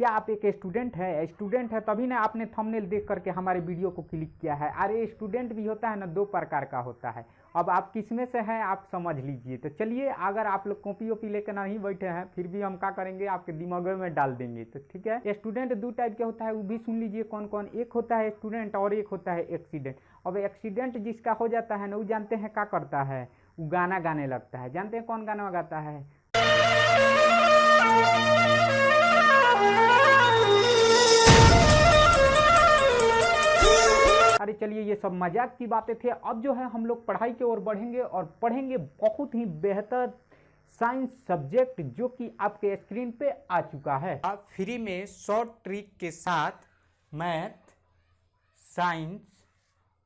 क्या आप एक स्टूडेंट है? स्टूडेंट है तभी ना आपने थंबनेल देख करके हमारे वीडियो को क्लिक किया है। अरे स्टूडेंट भी होता है ना, दो प्रकार का होता है। अब आप किसमें से हैं आप समझ लीजिए। तो चलिए, अगर आप लोग कॉपी वोपी लेकर नहीं बैठे हैं फिर भी हम क्या करेंगे, आपके दिमाग में डाल देंगे। तो ठीक है, स्टूडेंट दो टाइप के होता है, वो भी सुन लीजिए कौन कौन। एक होता है स्टूडेंट और एक होता है एक्सीडेंट। अब एक्सीडेंट जिसका हो जाता है ना, वो जानते हैं क्या करता है, वो गाना गाने लगता है। जानते हैं कौन गाना गाता है? अरे चलिए, ये सब मजाक की बातें थे। अब जो है हम लोग पढ़ाई की ओर बढ़ेंगे और पढ़ेंगे बहुत ही बेहतर साइंस सब्जेक्ट जो कि आपके स्क्रीन पे आ चुका है। आप फ्री में शॉर्ट ट्रिक के साथ मैथ, साइंस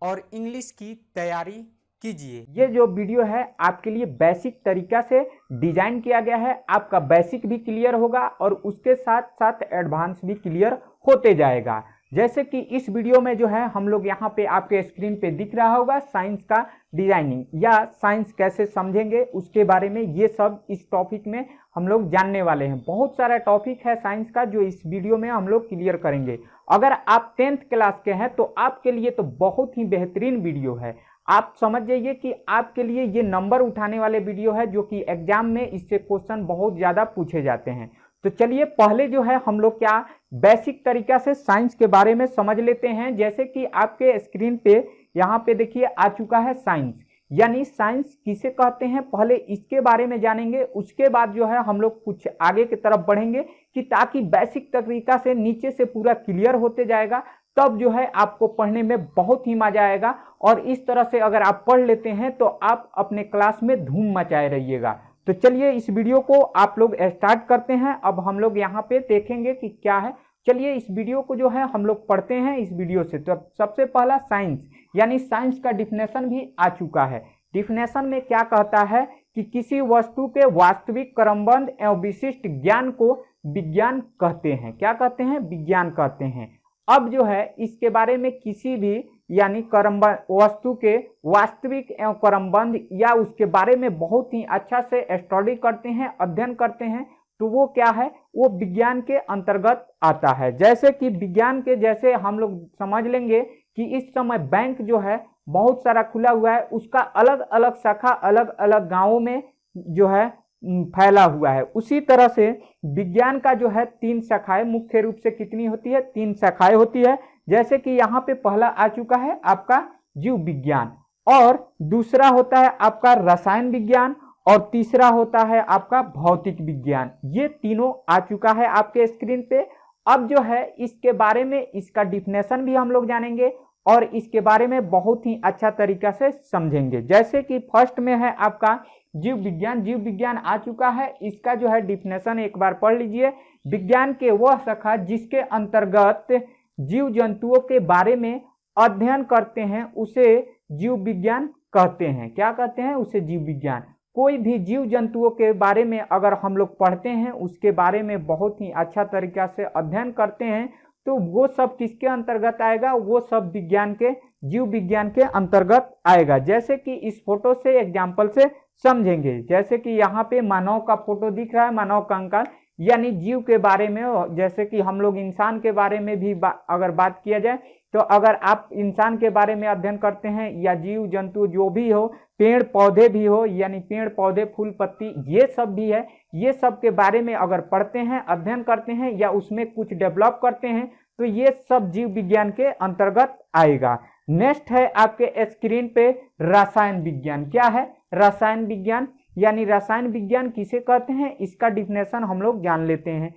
और इंग्लिश की तैयारी कीजिए। ये जो वीडियो है आपके लिए बेसिक तरीका से डिजाइन किया गया है। आपका बेसिक भी क्लियर होगा और उसके साथ साथ एडवांस भी क्लियर होते जाएगा। जैसे कि इस वीडियो में जो है हम लोग यहाँ पे आपके स्क्रीन पे दिख रहा होगा साइंस का डिजाइनिंग या साइंस कैसे समझेंगे उसके बारे में, ये सब इस टॉपिक में हम लोग जानने वाले हैं। बहुत सारा टॉपिक है साइंस का जो इस वीडियो में हम लोग क्लियर करेंगे। अगर आप 10th क्लास के हैं तो आपके लिए तो बहुत ही बेहतरीन वीडियो है। आप समझ जाइए कि आपके लिए ये नंबर उठाने वाले वीडियो है, जो कि एग्जाम में इससे क्वेश्चन बहुत ज्यादा पूछे जाते हैं। तो चलिए, पहले जो है हम लोग क्या बेसिक तरीका से साइंस के बारे में समझ लेते हैं। जैसे कि आपके स्क्रीन पे यहाँ पे देखिए आ चुका है साइंस, यानी साइंस किसे कहते हैं, पहले इसके बारे में जानेंगे। उसके बाद जो है हम लोग कुछ आगे की तरफ बढ़ेंगे कि ताकि बेसिक तरीका से नीचे से पूरा क्लियर होते जाएगा, तब जो है आपको पढ़ने में बहुत ही मजा आएगा। और इस तरह से अगर आप पढ़ लेते हैं तो आप अपने क्लास में धूम मचाए रहिएगा। तो चलिए, इस वीडियो को आप लोग स्टार्ट करते हैं। अब हम लोग यहाँ पे देखेंगे कि क्या है। चलिए, इस वीडियो को जो है हम लोग पढ़ते हैं इस वीडियो से। तो सबसे पहला साइंस, यानी साइंस का डिफिनेशन भी आ चुका है। डिफिनेशन में क्या कहता है कि किसी वस्तु के वास्तविक क्रमबद्ध एवं विशिष्ट ज्ञान को विज्ञान कहते हैं। क्या कहते हैं? विज्ञान कहते हैं। अब जो है इसके बारे में किसी भी यानी क्रमबद्ध वस्तु के वास्तविक एवं क्रमबद्ध या उसके बारे में बहुत ही अच्छा से स्टडी करते हैं, अध्ययन करते हैं, तो वो क्या है, वो विज्ञान के अंतर्गत आता है। जैसे कि विज्ञान के जैसे हम लोग समझ लेंगे कि इस समय बैंक जो है बहुत सारा खुला हुआ है, उसका अलग अलग शाखा अलग अलग गांवों में जो है फैला हुआ है। उसी तरह से विज्ञान का जो है 3 शाखाएं मुख्य रूप से कितनी होती है, 3 शाखाएं होती है। जैसे कि यहाँ पे पहला आ चुका है आपका जीव विज्ञान, और दूसरा होता है आपका रसायन विज्ञान, और तीसरा होता है आपका भौतिक विज्ञान। ये तीनों आ चुका है आपके स्क्रीन पे। अब जो है इसके बारे में इसका डिफिनेशन भी हम लोग जानेंगे और इसके बारे में बहुत ही अच्छा तरीका से समझेंगे। जैसे कि फर्स्ट में है आपका जीव विज्ञान। जीव विज्ञान आ चुका है, इसका जो है डिफिनेशन एक बार पढ़ लीजिए। विज्ञान के वह शाखा जिसके अंतर्गत जीव जंतुओं के बारे में अध्ययन करते हैं उसे जीव विज्ञान कहते हैं। क्या कहते हैं? उसे जीव विज्ञान। कोई भी जीव जंतुओं के बारे में अगर हम लोग पढ़ते हैं, उसके बारे में बहुत ही अच्छा तरीका से अध्ययन करते हैं, तो वो सब किसके अंतर्गत आएगा? वो सब विज्ञान के जीव विज्ञान के अंतर्गत आएगा। जैसे कि इस फोटो से एग्जाम्पल से समझेंगे। जैसे कि यहाँ पे मानव का फोटो दिख रहा है, मानव कंकाल, यानी जीव के बारे में। जैसे कि हम लोग इंसान के बारे में भी अगर बात किया जाए, तो अगर आप इंसान के बारे में अध्ययन करते हैं या जीव जंतु जो भी हो, पेड़ पौधे भी हो, यानी पेड़ पौधे फूल पत्ती ये सब भी है, ये सब के बारे में अगर पढ़ते हैं, अध्ययन करते हैं या उसमें कुछ डेवलप करते हैं, तो ये सब जीव विज्ञान के अंतर्गत आएगा। नेक्स्ट है आपके स्क्रीन पे रसायन विज्ञान। क्या है? रसायन विज्ञान, यानी रसायन विज्ञान किसे कहते हैं, इसका डिफिनेशन हम लोग जान लेते हैं।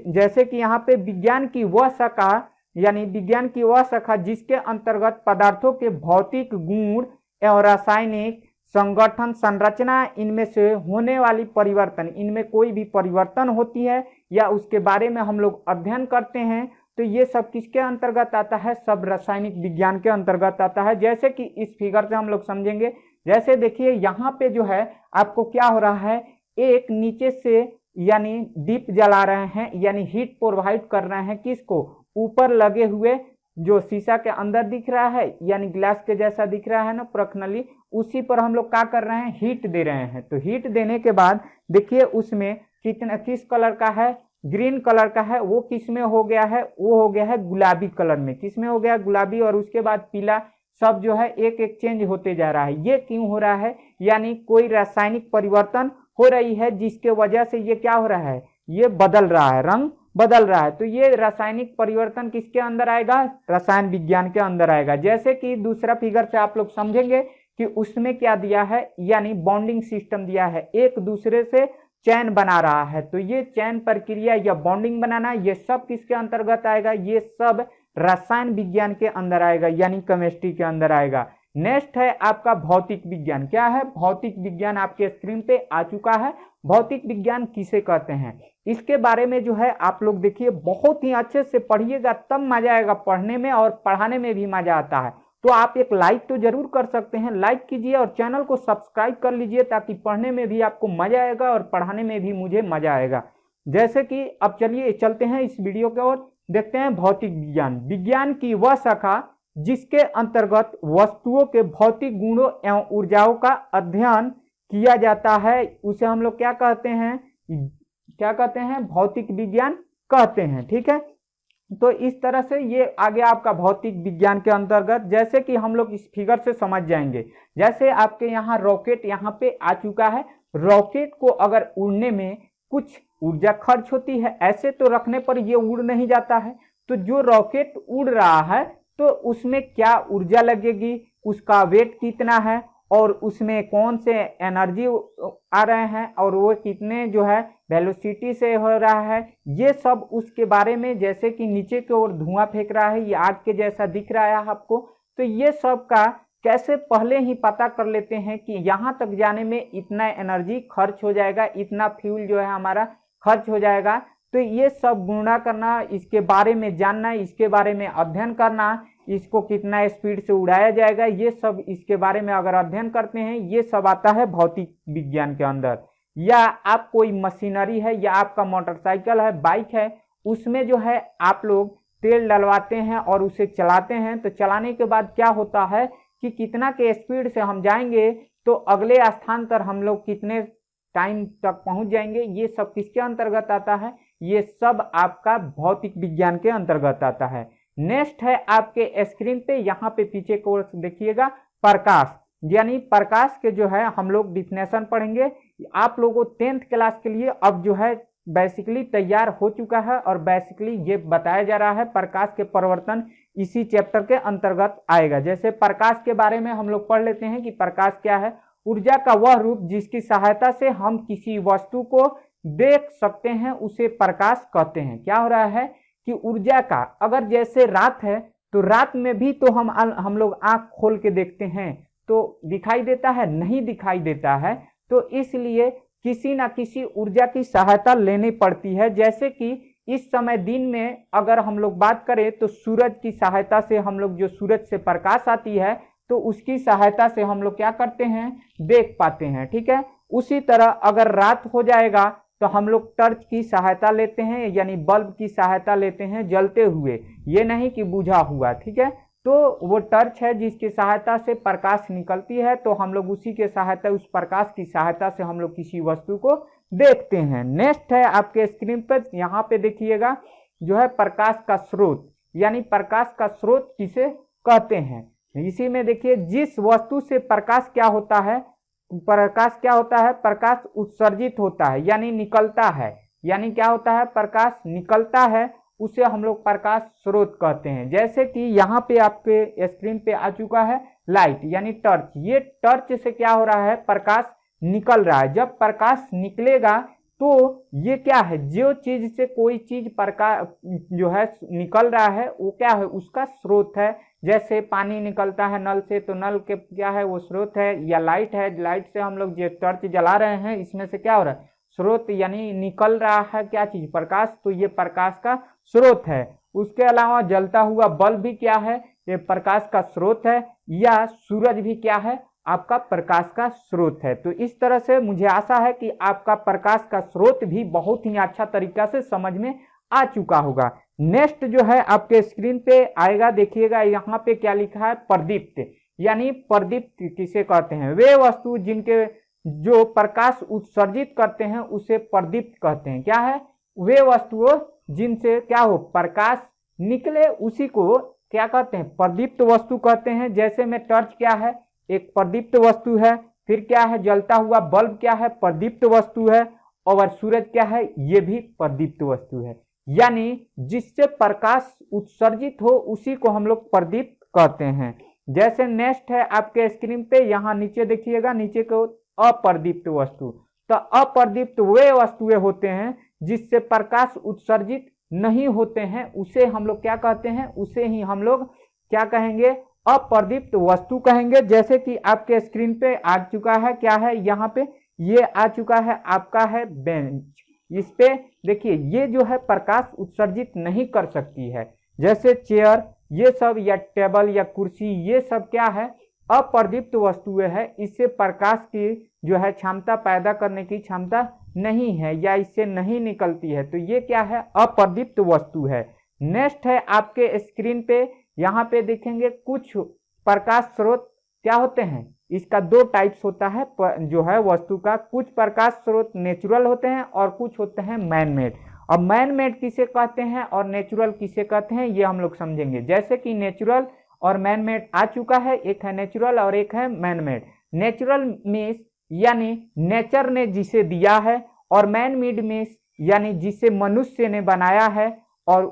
जैसे कि यहाँ पे विज्ञान की वह शाखा, यानी विज्ञान की वह शाखा जिसके अंतर्गत पदार्थों के भौतिक गुण एवं रासायनिक संगठन, संरचना, इनमें से होने वाली परिवर्तन, इनमें कोई भी परिवर्तन होती है या उसके बारे में हम लोग अध्ययन करते हैं, तो ये सब किसके अंतर्गत आता है? सब रासायनिक विज्ञान के अंतर्गत आता है। जैसे कि इस फिगर से हम लोग समझेंगे। जैसे देखिए यहाँ पे जो है आपको क्या हो रहा है, एक नीचे से यानी दीप जला रहे हैं, यानी हीट प्रोवाइड कर रहे हैं किसको? ऊपर लगे हुए जो शीशा के अंदर दिख रहा है, यानी ग्लास के जैसा दिख रहा है ना प्रखनली, उसी पर हम लोग क्या कर रहे हैं? हीट दे रहे हैं। तो हीट देने के बाद देखिए उसमें किस कलर का है, ग्रीन कलर का है वो किस में हो गया है, वो हो गया है गुलाबी कलर में। किस में हो गया, गुलाबी, और उसके बाद पीला, सब जो है एक एक चेंज होते जा रहा है। ये क्यों हो रहा है, यानी कोई रासायनिक परिवर्तन हो रही है जिसके वजह से ये क्या हो रहा है, ये बदल रहा है, रंग बदल रहा है। तो ये रासायनिक परिवर्तन किसके अंदर आएगा, रसायन विज्ञान के अंदर आएगा। जैसे कि दूसरा फिगर से आप लोग समझेंगे कि उसमें क्या दिया है, यानी बॉन्डिंग सिस्टम दिया है, एक दूसरे से चैन बना रहा है। तो ये चैन प्रक्रिया या बॉन्डिंग बनाना, ये सब किसके अंतर्गत आएगा, ये सब रसायन विज्ञान के अंदर आएगा, यानी केमिस्ट्री के अंदर आएगा। नेक्स्ट है आपका भौतिक विज्ञान। क्या है, भौतिक विज्ञान आपके स्क्रीन पे आ चुका है। भौतिक विज्ञान किसे कहते हैं, इसके बारे में जो है आप लोग देखिए, बहुत ही अच्छे से पढ़िएगा, तब मजा आएगा पढ़ने में, और पढ़ाने में भी मजा आता है। तो आप एक लाइक तो जरूर कर सकते हैं, लाइक कीजिए और चैनल को सब्सक्राइब कर लीजिए, ताकि पढ़ने में भी आपको मजा आएगा और पढ़ाने में भी मुझे मजा आएगा। जैसे कि अब चलिए चलते हैं इस वीडियो की ओर, देखते हैं भौतिक विज्ञान। विज्ञान की वह शाखा जिसके अंतर्गत वस्तुओं के भौतिक गुणों एवं ऊर्जाओं का अध्ययन किया जाता है, उसे हम लोग क्या कहते हैं, क्या कहते हैं, भौतिक विज्ञान कहते हैं। ठीक है, तो इस तरह से ये आ गया आपका भौतिक विज्ञान के अंतर्गत। जैसे कि हम लोग इस फिगर से समझ जाएंगे, जैसे आपके यहाँ रॉकेट यहाँ पे आ चुका है। रॉकेट को अगर उड़ने में कुछ ऊर्जा खर्च होती है, ऐसे तो रखने पर ये उड़ नहीं जाता है। तो जो रॉकेट उड़ रहा है तो उसमें क्या ऊर्जा लगेगी, उसका वेट कितना है, और उसमें कौन से एनर्जी आ रहे हैं, और वो कितने जो है वेलोसिटी से हो रहा है, ये सब उसके बारे में। जैसे कि नीचे की ओर धुआं फेंक रहा है, ये आग के जैसा दिख रहा है आपको, तो ये सब का कैसे पहले ही पता कर लेते हैं कि यहाँ तक जाने में इतना एनर्जी खर्च हो जाएगा, इतना फ्यूल जो है हमारा खर्च हो जाएगा। तो ये सब गुणा करना, इसके बारे में जानना, इसके बारे में अध्ययन करना, इसको कितना स्पीड से उड़ाया जाएगा, ये सब इसके बारे में अगर अध्ययन करते हैं, ये सब आता है भौतिक विज्ञान के अंदर। या आप कोई मशीनरी है, या आपका मोटरसाइकिल है, बाइक है, उसमें जो है आप लोग तेल डलवाते हैं और उसे चलाते हैं। तो चलाने के बाद क्या होता है कि कितना के स्पीड से हम जाएंगे, तो अगले स्थान पर हम लोग कितने टाइम तक पहुंच जाएंगे, ये सब किसके अंतर्गत आता है, ये सब आपका भौतिक विज्ञान के अंतर्गत आता है। नेक्स्ट है आपके स्क्रीन पे, यहाँ पे पीछे को देखिएगा, प्रकाश। यानी प्रकाश के जो है हम लोग डिफिनेशन पढ़ेंगे। आप लोगों 10th क्लास के लिए अब जो है बेसिकली तैयार हो चुका है, और बेसिकली ये बताया जा रहा है प्रकाश के परिवर्तन इसी चैप्टर के अंतर्गत आएगा। जैसे प्रकाश के बारे में हम लोग पढ़ लेते हैं कि प्रकाश क्या है। ऊर्जा का वह रूप जिसकी सहायता से हम किसी वस्तु को देख सकते हैं, उसे प्रकाश कहते हैं। क्या हो रहा है कि ऊर्जा का, अगर जैसे रात है तो रात में भी तो हम लोग आंख खोल के देखते हैं, तो दिखाई देता है, नहीं दिखाई देता है। तो इसलिए किसी ना किसी ऊर्जा की सहायता लेनी पड़ती है। जैसे कि इस समय दिन में अगर हम लोग बात करें तो सूरज की सहायता से हम लोग, जो सूरज से प्रकाश आती है, तो उसकी सहायता से हम लोग क्या करते हैं, देख पाते हैं। ठीक है, उसी तरह अगर रात हो जाएगा तो हम लोग टर्च की सहायता लेते हैं, यानी बल्ब की सहायता लेते हैं जलते हुए, ये नहीं कि बुझा हुआ। ठीक है, तो वो टर्च है जिसकी सहायता से प्रकाश निकलती है, तो हम लोग उसी के सहायता, उस प्रकाश की सहायता से हम लोग किसी वस्तु को देखते हैं। नेक्स्ट है आपके स्क्रीन पर, यहाँ पे देखिएगा जो है प्रकाश का स्रोत। यानी प्रकाश का स्रोत किसे कहते हैं, इसी में देखिए, जिस वस्तु से प्रकाश क्या होता है, प्रकाश क्या होता है, प्रकाश उत्सर्जित होता है, यानी निकलता है। यानी क्या होता है, प्रकाश निकलता है, उसे हम लोग प्रकाश स्रोत कहते हैं। जैसे कि यहाँ पे आपके स्क्रीन पे आ चुका है लाइट, यानी टर्च। ये टर्च से क्या हो रहा है, प्रकाश निकल रहा है। जब प्रकाश निकलेगा तो ये क्या है, जो चीज से कोई चीज प्रकाश जो है निकल रहा है, वो क्या है, उसका स्रोत है। जैसे पानी निकलता है नल से, तो नल के क्या है, वो स्रोत है। या लाइट है, लाइट से हम लोग जो टर्च जला रहे हैं, इसमें से क्या हो रहा है, स्रोत, यानी निकल रहा है क्या चीज, प्रकाश, तो ये प्रकाश का स्रोत है। उसके अलावा जलता हुआ बल्ब भी क्या है, ये प्रकाश का स्रोत है। या सूरज भी क्या है, आपका प्रकाश का स्रोत है। तो इस तरह से मुझे आशा है कि आपका प्रकाश का स्रोत भी बहुत ही अच्छा तरीका से समझ में आ चुका होगा। नेक्स्ट जो है आपके स्क्रीन पे आएगा, देखिएगा यहाँ पे क्या लिखा है, प्रदीप्त। यानी प्रदीप्त किसे कहते हैं, वे वस्तु जिनके जो प्रकाश उत्सर्जित करते हैं उसे प्रदीप्त कहते हैं। क्या है, वे वस्तुओं जिनसे क्या हो, प्रकाश निकले, उसी को क्या कहते हैं, प्रदीप्त वस्तु कहते हैं। जैसे में टॉर्च क्या है, एक प्रदीप्त वस्तु है। फिर क्या है, जलता हुआ बल्ब क्या है, प्रदीप्त वस्तु है। और सूरज क्या है, ये भी प्रदीप्त वस्तु है। यानी जिससे प्रकाश उत्सर्जित हो उसी को हम लोग प्रदीप्त कहते हैं। जैसे नेक्स्ट है आपके स्क्रीन पे, यहाँ नीचे देखिएगा, नीचे को अप्रदीप्त वस्तु। तो अप्रदीप्त वे वस्तुएं होते हैं जिससे प्रकाश उत्सर्जित नहीं होते हैं, उसे हम लोग क्या कहते हैं, उसे ही हम लोग क्या कहेंगे, अप्रदीप्त वस्तु कहेंगे। जैसे कि आपके स्क्रीन पे आ चुका है, क्या है यहाँ पे, ये आ चुका है आपका है बेंच। इस पे देखिए, ये जो है प्रकाश उत्सर्जित नहीं कर सकती है। जैसे चेयर, ये सब, या टेबल या कुर्सी, ये सब क्या है, अप्रदीप्त वस्तुएं है। इससे प्रकाश की जो है क्षमता पैदा करने की क्षमता नहीं है, या इससे नहीं निकलती है, तो ये क्या है, अप्रदीप्त वस्तु है। नेक्स्ट है आपके स्क्रीन पे, यहाँ पे देखेंगे कुछ प्रकाश स्रोत क्या होते हैं, इसका दो टाइप्स होता है जो है वस्तु का। कुछ प्रकाश स्रोत नेचुरल होते हैं और कुछ होते हैं मैन मेड। अब मैन मेड किसे कहते हैं और नेचुरल किसे कहते हैं, ये हम लोग समझेंगे। जैसे कि नेचुरल और मैन मेड आ चुका है, एक है नेचुरल और एक है मैन मेड। नेचुरल मीन्स यानी नेचर ने जिसे दिया है, और मैन मेड मीन्स यानी जिसे मनुष्य ने बनाया है और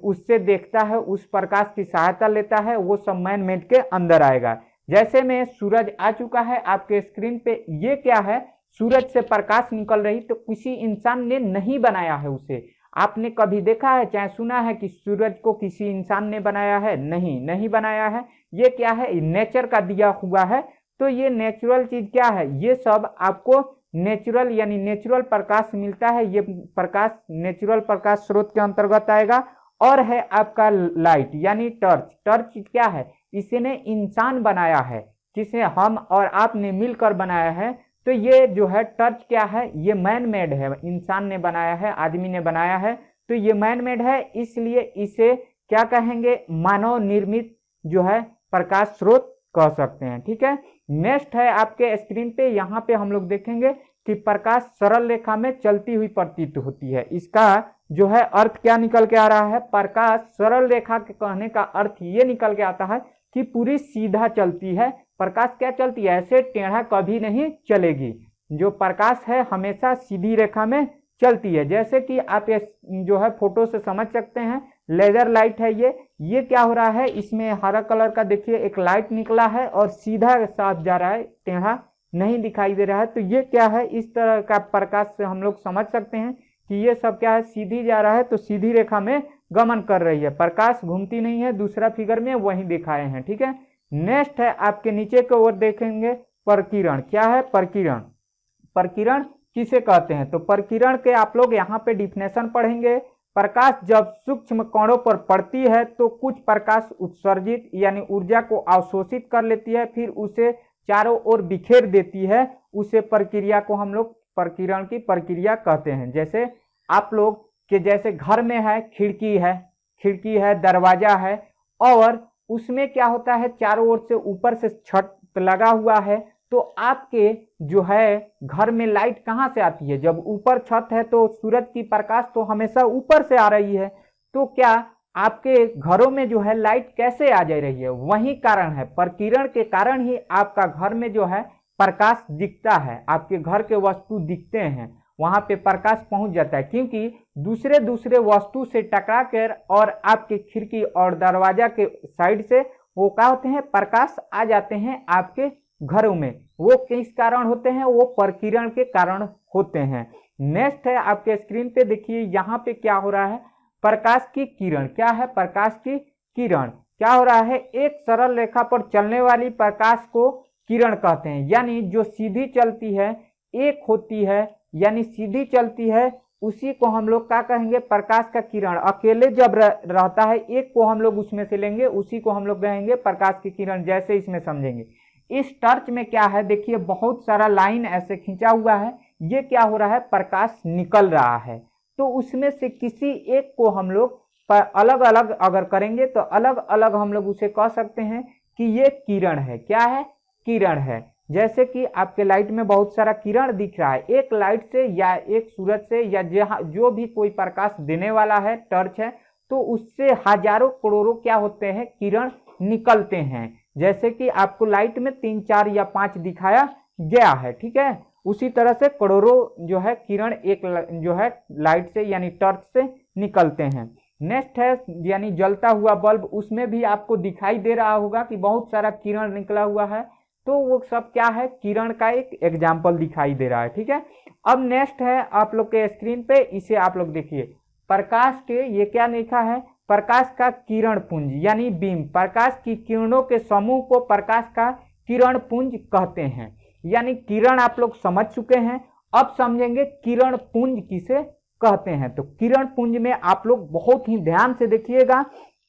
उससे देखता है, उस प्रकाश की सहायता लेता है, वो सब मैन मेड के अंदर आएगा। जैसे में सूरज आ चुका है आपके स्क्रीन पे, ये क्या है, सूरज से प्रकाश निकल रही, तो किसी इंसान ने नहीं बनाया है उसे। आपने कभी देखा है, चाहे सुना है कि सूरज को किसी इंसान ने बनाया है? नहीं बनाया है। ये क्या है, नेचर का दिया हुआ है। तो ये नेचुरल चीज क्या है, ये सब आपको नेचुरल यानी नेचुरल प्रकाश मिलता है। ये प्रकाश नेचुरल प्रकाश स्रोत के अंतर्गत आएगा। और है आपका लाइट यानी टॉर्च। टॉर्च क्या है, इसने इंसान बनाया है, जिसे हम और आपने मिलकर बनाया है। तो ये जो है टॉर्च क्या है, ये मैन मेड है, इंसान ने बनाया है, आदमी ने बनाया है, तो ये मैन मेड है। इसलिए इसे क्या कहेंगे, मानव निर्मित जो है प्रकाश स्रोत कह सकते हैं। ठीक है, नेक्स्ट है आपके स्क्रीन पे, यहाँ पे हम लोग देखेंगे कि प्रकाश सरल रेखा में चलती हुई प्रतीत होती है। इसका जो है अर्थ क्या निकल के आ रहा है, प्रकाश सरल रेखा के कहने का अर्थ ये निकल के आता है कि पूरी सीधा चलती है। प्रकाश क्या चलती है, ऐसे टेढ़ा कभी नहीं चलेगी। जो प्रकाश है हमेशा सीधी रेखा में चलती है। जैसे कि आप जो है फोटो से समझ सकते हैं, लेजर लाइट है ये क्या हो रहा है, इसमें हरा कलर का देखिए एक लाइट निकला है और सीधा साफ जा रहा है, टेढ़ा नहीं दिखाई दे रहा है। तो ये क्या है, इस तरह का प्रकाश से हम लोग समझ सकते हैं कि ये सब क्या है, सीधी जा रहा है, तो सीधी रेखा में गमन कर रही है, प्रकाश घूमती नहीं है। दूसरा फिगर में वही दिखाए हैं। ठीक है, नेक्स्ट है आपके नीचे की ओर देखेंगे प्रकीर्ण। क्या है प्रकीर्ण, प्रकीर्ण किसे कहते हैं, तो प्रकीर्ण के आप लोग यहाँ पे डिफिनेशन पढ़ेंगे। प्रकाश जब सूक्ष्म कणों पर पड़ती है तो कुछ प्रकाश उत्सर्जित यानी ऊर्जा को अवशोषित कर लेती है, फिर उसे चारों ओर बिखेर देती है। उसे प्रक्रिया को हम लोग प्रकीर्ण की प्रक्रिया कहते हैं। जैसे आप लोग के जैसे घर में है, खिड़की है, दरवाजा है, और उसमें क्या होता है, चारों ओर से ऊपर से छत लगा हुआ है, तो आपके जो है घर में लाइट कहाँ से आती है, जब ऊपर छत है तो सूरज की प्रकाश तो हमेशा ऊपर से आ रही है। तो क्या आपके घरों में जो है लाइट कैसे आ जा रही है, वही कारण है, प्रकीर्ण के कारण ही आपका घर में जो है प्रकाश दिखता है, आपके घर के वस्तु दिखते हैं, वहां पे प्रकाश पहुंच जाता है, क्योंकि दूसरे वस्तु से टकरा कर और आपके खिड़की और दरवाजा के साइड से वो क्या होते हैं, प्रकाश आ जाते हैं आपके घरों में। वो किस कारण होते हैं, वो प्रकीर्ण के कारण होते हैं। नेक्स्ट है आपके स्क्रीन पे देखिए, यहाँ पे क्या हो रहा है, प्रकाश की किरण। क्या है, प्रकाश की किरण क्या हो रहा है, एक सरल रेखा पर चलने वाली प्रकाश को किरण कहते हैं। यानी जो सीधी चलती है, एक होती है यानी सीधी चलती है, उसी को हम लोग क्या कहेंगे, प्रकाश का किरण। अकेले जब रहता है, एक को हम लोग उसमें से लेंगे, उसी को हम लोग कहेंगे प्रकाश की किरण। जैसे इसमें समझेंगे, इस टॉर्च में क्या है, देखिए बहुत सारा लाइन ऐसे खींचा हुआ है, ये क्या हो रहा है, प्रकाश निकल रहा है। तो उसमें से किसी एक को हम लोग अलग अलग अगर करेंगे तो अलग अलग हम लोग उसे कह सकते हैं कि ये किरण है। क्या है, किरण है। जैसे कि आपके लाइट में बहुत सारा किरण दिख रहा है, एक लाइट से या एक सूरज से या जहाँ जो भी कोई प्रकाश देने वाला है, टर्च है, तो उससे हजारों करोड़ों क्या होते हैं, किरण निकलते हैं। जैसे कि आपको लाइट में 3, 4 या 5 दिखाया गया है, ठीक है। उसी तरह से करोड़ों जो है किरण एक जो है लाइट से यानी टर्च से निकलते हैं। नेक्स्ट है यानी जलता हुआ बल्ब, उसमें भी आपको दिखाई दे रहा होगा कि बहुत सारा किरण निकला हुआ है, तो वो सब क्या है, किरण का एक एग्जाम्पल दिखाई दे रहा है, ठीक है। अब नेक्स्ट है आप लोग के स्क्रीन पे, इसे आप लोग देखिए, प्रकाश के ये क्या लिखा है, प्रकाश का किरण पुंज यानी बीम, प्रकाश की किरणों के समूह को प्रकाश का किरण पुंज कहते हैं। यानी किरण आप लोग समझ चुके हैं, अब समझेंगे किरण पुंज किसे कहते हैं। तो किरण पुंज में आप लोग बहुत ही ध्यान से देखिएगा,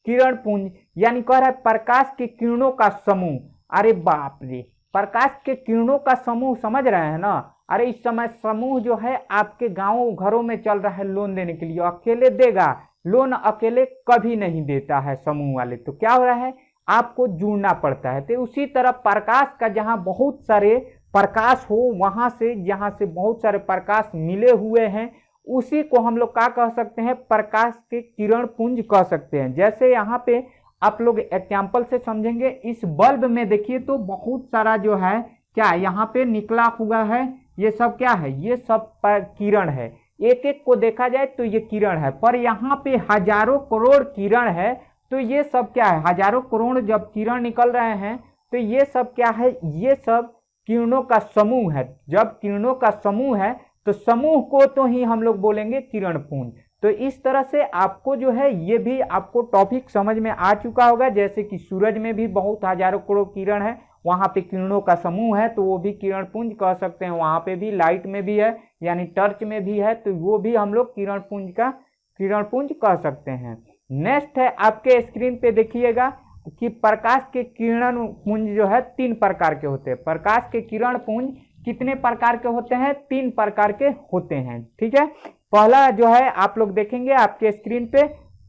किरण पुंज यानी कह रहा है प्रकाश के किरणों का समूह। अरे बाप रे, प्रकाश के किरणों का समूह समझ रहे हैं ना। अरे इस समय समूह जो है आपके गांवों घरों में चल रहा है लोन देने के लिए, अकेले देगा लोन, अकेले कभी नहीं देता है समूह वाले। तो क्या हो रहा है, आपको जुड़ना पड़ता है। तो उसी तरह प्रकाश का जहां बहुत सारे प्रकाश हो, वहां से जहां से बहुत सारे प्रकाश मिले हुए हैं, उसी को हम लोग क्या कह सकते हैं, प्रकाश के किरण पुंज कह सकते हैं। जैसे यहाँ पे आप लोग एग्जाम्पल से समझेंगे, इस बल्ब में देखिए तो बहुत सारा जो है क्या यहाँ पे निकला हुआ है, ये सब क्या है, ये सब किरण है। एक एक को देखा जाए तो ये किरण है, पर यहाँ पे हजारों करोड़ किरण है। तो ये सब क्या है, हजारों करोड़ जब किरण निकल रहे हैं तो ये सब क्या है, ये सब किरणों का समूह है। जब किरणों का समूह है तो समूह को तो ही हम लोग बोलेंगे किरण पुंज। तो इस तरह से आपको जो है ये भी आपको टॉपिक समझ में आ चुका होगा। जैसे कि सूरज में भी बहुत हजारों करोड़ किरण है, वहां पे किरणों का समूह है, तो वो भी किरण पुंज कह सकते हैं। वहां पे भी लाइट में भी है यानी टर्च में भी है, तो वो भी हम लोग किरण पुंज कह सकते हैं। नेक्स्ट है आपके स्क्रीन पे देखिएगा कि प्रकाश के किरण पुंज जो है 3 प्रकार के होते हैं। प्रकाश के किरण पुंज कितने प्रकार के होते हैं, 3 प्रकार के होते हैं, ठीक है। पहला जो है आप लोग देखेंगे आपके स्क्रीन पे,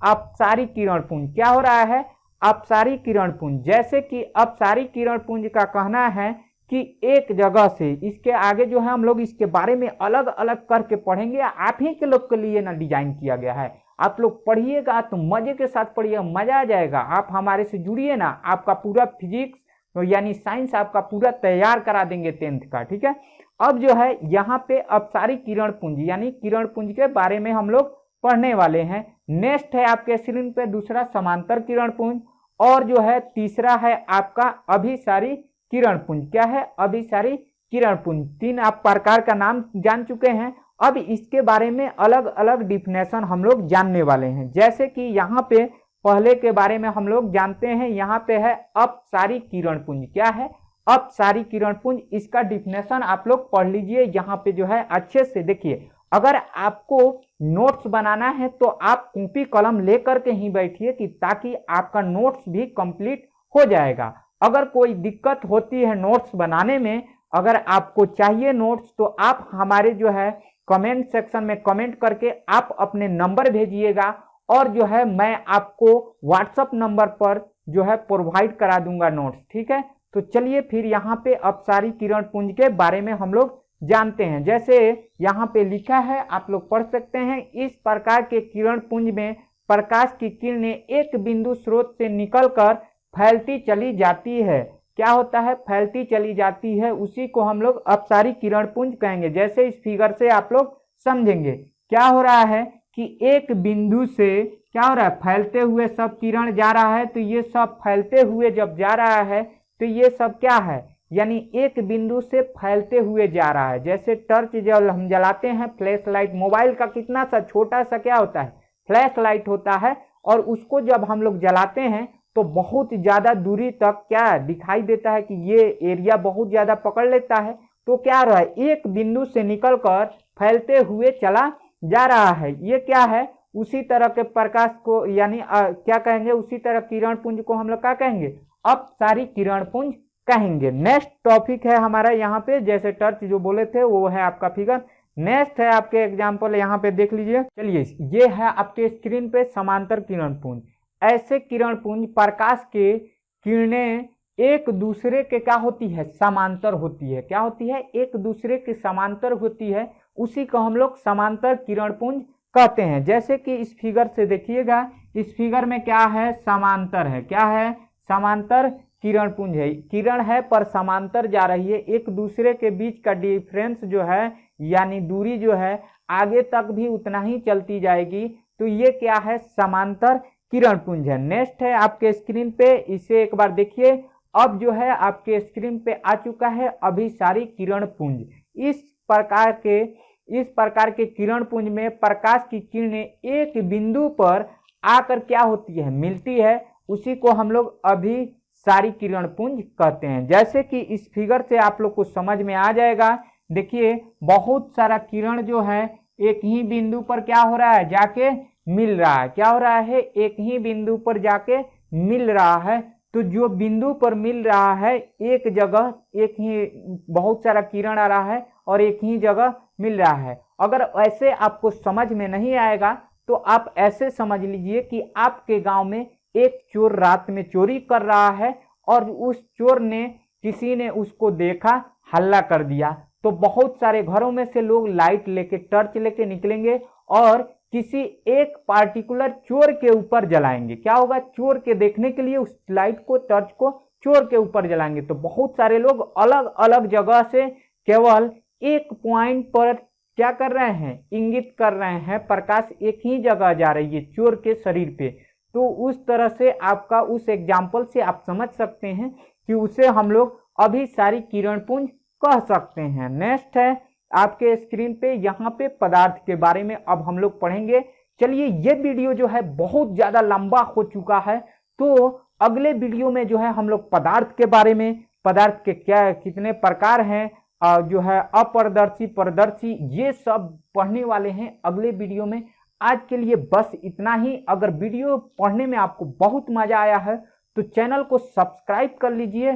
अपसारी किरण पुंज। क्या हो रहा है, अपसारी किरण पुंज। जैसे कि अपसारी किरण पुंज का कहना है कि एक जगह से, इसके आगे जो है हम लोग इसके बारे में अलग अलग करके पढ़ेंगे, आप ही के लोग के लिए ना डिजाइन किया गया है। आप लोग पढ़िएगा तो मजे के साथ पढ़िएगा, मजा आ जाएगा। आप हमारे से जुड़िए ना, आपका पूरा फिजिक्स यानी साइंस आपका पूरा तैयार करा देंगे 10th का, ठीक है। अब जो है यहाँ पे अपसारी किरण पुंज यानी किरण पुंज के बारे में हम लोग पढ़ने वाले हैं। नेक्स्ट है आपके स्क्रीन पे दूसरा समांतर किरण पुंज, और जो है तीसरा है आपका अभिसारी किरण पुंज। क्या है, अभिसारी किरण पुंज। 3 आप प्रकार का नाम जान चुके हैं। अब इसके बारे में अलग अलग डिफिनेशन हम लोग जानने वाले हैं। जैसे कि यहाँ पे पहले के बारे में हम लोग जानते हैं, यहाँ पे है अपसारी किरण पुंज। क्या है, अपसारी किरण पुंज। इसका डिफिनेशन आप लोग पढ़ लीजिए, यहाँ पे जो है अच्छे से देखिए। अगर आपको नोट्स बनाना है तो आप कॉपी कलम लेकर के ही बैठिए कि ताकि आपका नोट्स भी कंप्लीट हो जाएगा। अगर कोई दिक्कत होती है नोट्स बनाने में, अगर आपको चाहिए नोट्स, तो आप हमारे जो है कमेंट सेक्शन में कमेंट करके आप अपने नंबर भेजिएगा, और जो है मैं आपको व्हाट्सएप नंबर पर जो है प्रोवाइड करा दूंगा नोट्स, ठीक है। तो चलिए फिर यहाँ पे अपसारी किरण पुंज के बारे में हम लोग जानते हैं। जैसे यहाँ पे लिखा है, आप लोग पढ़ सकते हैं, इस प्रकार के किरण पुंज में प्रकाश की किरणें एक बिंदु स्रोत से निकलकर फैलती चली जाती है। क्या होता है, फैलती चली जाती है, उसी को हम लोग अपसारी किरण पुंज कहेंगे। जैसे इस फिगर से आप लोग समझेंगे क्या हो रहा है कि एक बिंदु से क्या हो रहा है, फैलते हुए सब किरण जा रहा है। तो ये सब फैलते हुए जब जा रहा है तो ये सब क्या है, यानी एक बिंदु से फैलते हुए जा रहा है। जैसे टर्च जब हम जलाते हैं, फ्लैश लाइट, मोबाइल का कितना सा छोटा सा क्या होता है, फ्लैश लाइट होता है, और उसको जब हम लोग जलाते हैं तो बहुत ज्यादा दूरी तक क्या दिखाई देता है कि ये एरिया बहुत ज्यादा पकड़ लेता है। तो क्या रहा है, एक बिंदु से निकलकर फैलते हुए चला जा रहा है। ये क्या है, उसी तरह के प्रकाश को यानी क्या कहेंगे, उसी तरह किरण पुंज को हम लोग क्या कहेंगे, अपसारी किरण पुंज कहेंगे। नेक्स्ट टॉपिक है हमारा यहाँ पे, जैसे टर्च जो बोले थे वो है आपका फिगर। नेक्स्ट है आपके एग्जाम्पल, यहाँ पे देख लीजिए। चलिए ये है आपके स्क्रीन पे समांतर किरण पुंज। ऐसे किरण पुंज प्रकाश के किरणें एक दूसरे के क्या होती है, समांतर होती है। क्या होती है, एक दूसरे के समांतर होती है, उसी को हम लोग समांतर किरणपुंज कहते हैं। जैसे कि इस फिगर से देखिएगा, इस फिगर में क्या है, समांतर है। क्या है, समांतर किरणपुंज है। किरण है पर समांतर जा रही है, एक दूसरे के बीच का डिफरेंस जो है यानी दूरी जो है आगे तक भी उतना ही चलती जाएगी। तो ये क्या है, समांतर किरणपुंज है। नेक्स्ट है आपके स्क्रीन पे, इसे एक बार देखिए। अब जो है आपके स्क्रीन पे आ चुका है अभिसारी किरणपुंज। इस प्रकार के किरणपुंज में प्रकाश की किरणें एक बिंदु पर आकर क्या होती है, मिलती है, उसी को हम लोग अभिसारी किरणपुंज कहते हैं। जैसे कि इस फिगर से आप लोग को समझ में आ जाएगा। देखिए बहुत सारा किरण जो है एक ही बिंदु पर क्या हो रहा है, जाके मिल रहा है। क्या हो रहा है, एक ही बिंदु पर जाके मिल रहा है। तो जो बिंदु पर मिल रहा है, एक जगह एक ही बहुत सारा किरण आ रहा है और एक ही जगह मिल रहा है। अगर ऐसे आपको समझ में नहीं आएगा तो आप ऐसे समझ लीजिए कि आपके गांव में एक चोर रात में चोरी कर रहा है और उस चोर ने, किसी ने उसको देखा, हल्ला कर दिया। तो बहुत सारे घरों में से लोग लाइट लेके, टर्च लेके निकलेंगे और किसी एक पार्टिकुलर चोर के ऊपर जलाएंगे। क्या होगा, चोर के देखने के लिए उस लाइट को, टर्च को चोर के ऊपर जलाएंगे। तो बहुत सारे लोग अलग अलग जगह से केवल एक पॉइंट पर क्या कर रहे हैं, इंगित कर रहे हैं, प्रकाश एक ही जगह जा रही है चोर के शरीर पे। तो उस तरह से आपका, उस एग्जाम्पल से आप समझ सकते हैं कि उसे हम लोग अभिसारी किरणपुंज कह सकते हैं। नेक्स्ट है आपके स्क्रीन पे, यहाँ पे पदार्थ के बारे में अब हम लोग पढ़ेंगे। चलिए, ये वीडियो जो है बहुत ज्यादा लंबा हो चुका है, तो अगले वीडियो में जो है हम लोग पदार्थ के बारे में, पदार्थ के क्या कितने प्रकार हैं, जो है अपारदर्शी, पारदर्शी, ये सब पढ़ने वाले हैं अगले वीडियो में। आज के लिए बस इतना ही। अगर वीडियो पढ़ने में आपको बहुत मजा आया है तो चैनल को सब्सक्राइब कर लीजिए